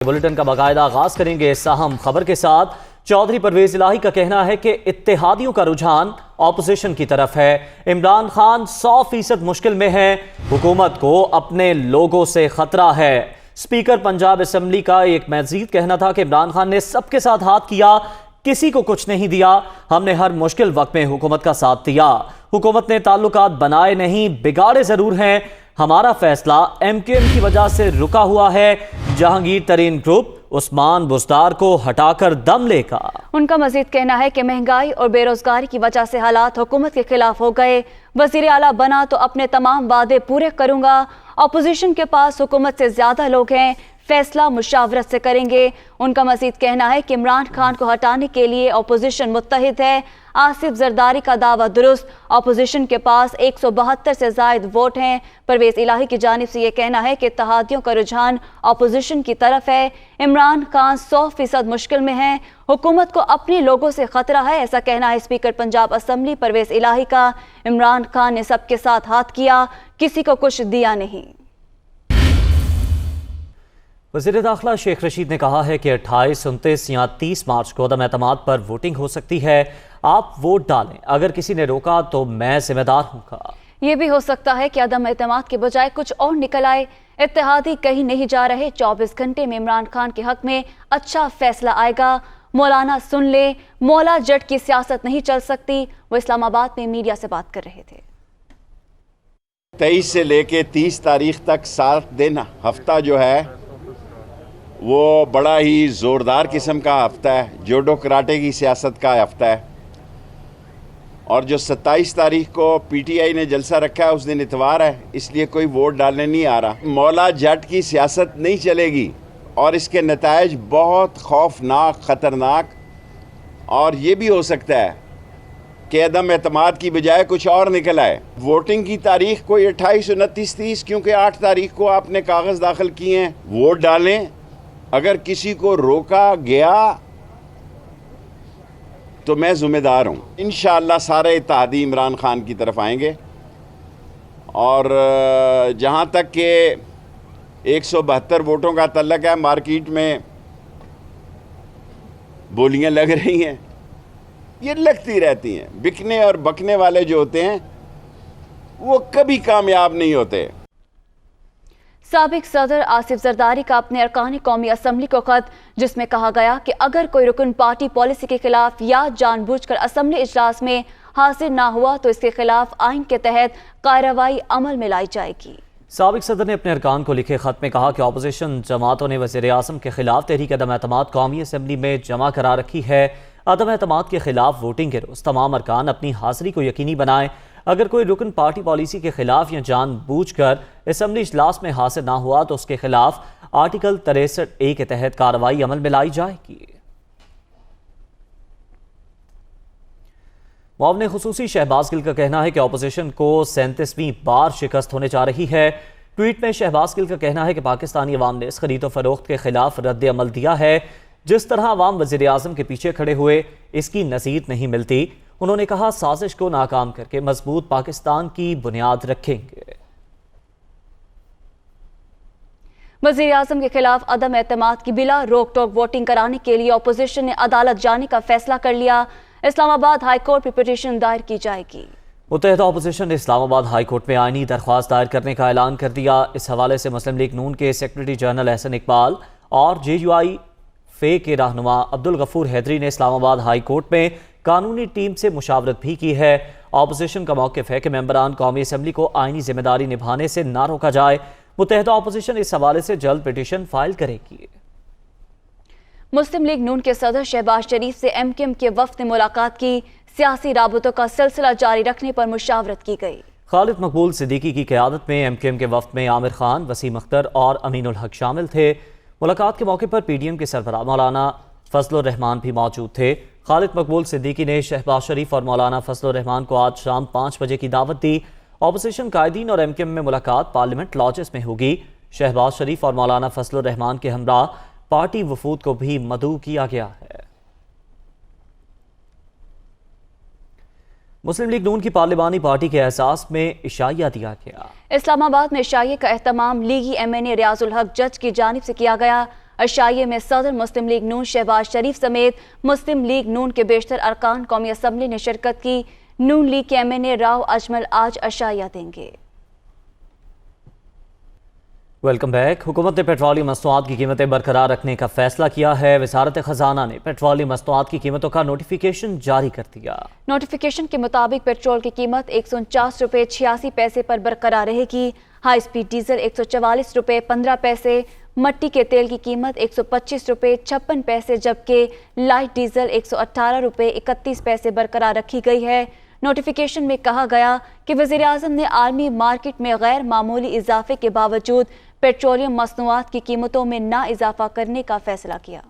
Bulletin کا باقاعدہ آغاز کریں گے اس اہم خبر کے ساتھ۔ چودھری پرویز الہی کا کہنا ہے کہ اتحادیوں کا رجحان اپوزیشن کی طرف ہے۔ عمران خان 100% مشکل میں ہے، حکومت کو اپنے لوگوں سے خطرہ ہے۔ اسپیکر پنجاب اسمبلی کا ایک مزید کہنا تھا کہ عمران خان نے سب کے ساتھ ہاتھ کیا، کسی کو کچھ نہیں دیا، ہم نے ہر مشکل وقت میں حکومت کا ساتھ دیا، حکومت نے تعلقات بنائے نہیں بگاڑے ضرور ہیں، ہمارا فیصلہ ایم کیو ایم کی وجہ سے رکا ہوا ہے، جہانگیر ترین گروپ عثمان بزدار کو ہٹا کر دم لے گا۔ ان کا مزید کہنا ہے کہ مہنگائی اور بے روزگاری کی وجہ سے حالات حکومت کے خلاف ہو گئے، وزیر اعلیٰ بنا تو اپنے تمام وعدے پورے کروں گا، اپوزیشن کے پاس حکومت سے زیادہ لوگ ہیں، فیصلہ مشاورت سے کریں گے۔ ان کا مزید کہنا ہے کہ عمران خان کو ہٹانے کے لیے اپوزیشن متحد ہے۔ آصف زرداری کا دعویٰ درست، اپوزیشن کے پاس 172 سے زائد ووٹ ہیں۔ پرویز الہی کی جانب سے یہ کہنا ہے کہ اتحادیوں کا رجحان اپوزیشن کی طرف ہے۔ عمران خان 100% مشکل میں ہیں، حکومت کو اپنے لوگوں سے خطرہ ہے، ایسا کہنا ہے اسپیکر پنجاب اسمبلی پرویز الہی کا۔ عمران خان نے سب کے ساتھ ہاتھ کیا، کسی کو کچھ دیا نہیں۔ وزیر داخلہ شیخ رشید نے کہا ہے کہ 28، 29 یا 30 مارچ کو عدم اعتماد پر ووٹنگ ہو سکتی ہے، آپ ووٹ ڈالیں، اگر کسی نے روکا تو میں ذمہ دار ہوں گا۔ یہ بھی ہو سکتا ہے کہ عدم اعتماد کے بجائے کچھ اور نکل آئے، اتحادی کہیں نہیں جا رہے، 24 گھنٹے میں عمران خان کے حق میں اچھا فیصلہ آئے گا، مولانا سن لے، مولا جٹ کی سیاست نہیں چل سکتی۔ وہ اسلام آباد میں میڈیا سے بات کر رہے تھے۔ 23 سے لے کے 30 تاریخ تک 7 دن ہفتہ جو ہے وہ بڑا ہی زوردار قسم کا ہفتہ ہے، جوڈو کراٹے کی سیاست کا ہفتہ ہے، اور جو 27 تاریخ کو پی ٹی آئی نے جلسہ رکھا ہے اس دن اتوار ہے، اس لیے کوئی ووٹ ڈالنے نہیں آ رہا۔ مولا جٹ کی سیاست نہیں چلے گی اور اس کے نتائج بہت خوفناک، خطرناک، اور یہ بھی ہو سکتا ہے کہ عدم اعتماد کی بجائے کچھ اور نکل آئے۔ ووٹنگ کی تاریخ کوئی 28، 29، 30، کیونکہ 8 تاریخ کو آپ نے کاغذ داخل کیے ہیں، ووٹ ڈالیں، اگر کسی کو روکا گیا تو میں ذمہ دار ہوں۔ انشاءاللہ سارے اتحادی عمران خان کی طرف آئیں گے، اور جہاں تک کہ 172 ووٹوں کا تعلق ہے، مارکیٹ میں بولیاں لگ رہی ہیں، یہ لگتی رہتی ہیں، بکنے اور بکنے والے جو ہوتے ہیں وہ کبھی کامیاب نہیں ہوتے۔ سابق صدر آصف زرداری کا اپنے ارکان قومی اسمبلی کو خط، جس میں کہا گیا کہ اگر کوئی رکن پارٹی پالیسی کے خلاف یا جان بوجھ کر اسمبلی اجلاس میں حاضر نہ ہوا تو اس کے خلاف آئین کے تحت کارروائی عمل میں لائی جائے گی۔ سابق صدر نے اپنے ارکان کو لکھے خط میں کہا کہ اپوزیشن جماعتوں نے وزیر اعظم کے خلاف تحریک عدم اعتماد قومی اسمبلی میں جمع کرا رکھی ہے۔ عدم اعتماد کے خلاف ووٹنگ کے روز تمام ارکان اپنی حاضری کو یقینی بنائیں۔ اگر کوئی رکن پارٹی پالیسی کے خلاف یا جان بوجھ کر اسمبلی اجلاس میں حاضر نہ ہوا تو اس کے خلاف آرٹیکل 63A کے تحت کارروائی عمل میں لائی جائے گی۔ معاون خصوصی شہباز گل کا کہنا ہے کہ اپوزیشن کو 37ویں بار شکست ہونے جا رہی ہے۔ ٹویٹ میں شہباز گل کا کہنا ہے کہ پاکستانی عوام نے اس خرید و فروخت کے خلاف رد عمل دیا ہے، جس طرح عوام وزیر اعظم کے پیچھے کھڑے ہوئے، اس کی نظیر نہیں ملتی۔ انہوں نے کہا سازش کو ناکام کر کے مضبوط پاکستان کی بنیاد رکھیں گے۔ وزیر اعظم کے خلاف عدم اعتماد کی بلا روک ٹوک ووٹنگ کرانے کے لیے اپوزیشن نے عدالت جانے کا فیصلہ کر لیا۔ اسلام آباد ہائی کورٹ میں پٹیشن دائر کی جائے گی۔ متحدہ اپوزیشن نے اسلام آباد ہائی کورٹ میں آئینی درخواست دائر کرنے کا اعلان کر دیا۔ اس حوالے سے مسلم لیگ نون کے سیکرٹری جنرل احسن اقبال اور JUI فے کے رہنما عبدالغفور حیدری نے اسلام آباد ہائی کورٹ میں قانونی ٹیم سے مشاورت بھی کی ہے۔ اپوزیشن کا موقف ہے کہ ممبران قومی اسمبلی کو آئینی ذمہ داری نبھانے سے نہ روکا جائے۔ متحدہ اپوزیشن اس حوالے سے جلد پٹیشن فائل کرے گی۔ مسلم لیگ نون کے صدر شہباز شریف سے MKM کے وفد نے ملاقات کی، سیاسی رابطوں کا سلسلہ جاری رکھنے پر مشاورت کی گئی۔ خالد مقبول صدیقی کی قیادت میں MKM کے وفد میں عامر خان، وسیم اختر اور امین الحق شامل تھے۔ ملاقات کے موقع پر PDM کے سربراہ مولانا فضل الرحمان بھی موجود تھے۔ خالد مقبول صدیقی نے شہباز شریف اور مولانا فضل الرحمان کو آج شام 5 بجے کی دعوت دی۔ اپوزیشن قائدین اور MKM میں ملاقات پارلیمنٹ لاجز میں ہوگی۔ شہباز شریف اور مولانا فضل الرحمان کے ہمراہ پارٹی وفود کو بھی مدعو کیا گیا ہے۔ مسلم لیگ نون کی پارلیمانی پارٹی کے احساس میں عشائیہ دیا گیا۔ اسلام آباد میں عشائیے کا اہتمام لیگی MNA ریاض الحق جج کی جانب سے کیا گیا۔ اشائیے میں صدر مسلم لیگ نون شہباز شریف سمیت مسلم لیگ نون کے بیشتر ارکان قومی اسمبلی نے شرکت کی۔ نون لیگ کے MNA راؤ اجمل آج اشائیہ دیں گے۔ Welcome back. حکومت نے پیٹرولیم مصنوعات کی قیمتیں برقرار رکھنے کا فیصلہ کیا ہے۔ وزارت خزانہ نے پیٹرولیم مصنوعات کی قیمتوں کا نوٹیفیکیشن جاری کر دیا۔ نوٹیفیکیشن کے مطابق پیٹرول کی قیمت 149 روپے 86 پیسے پر برقرار رہے گی۔ ہائی سپیڈ ڈیزل 144 روپے 15 پیسے، مٹی کے تیل کی قیمت 125 روپے 56 پیسے جبکہ لائٹ ڈیزل 118 روپے 31 پیسے برقرار رکھی گئی ہے۔ نوٹیفیکیشن میں کہا گیا کہ وزیراعظم نے عالمی مارکیٹ میں غیر معمولی اضافے کے باوجود پیٹرولیم مصنوعات کی قیمتوں میں نہ اضافہ کرنے کا فیصلہ کیا۔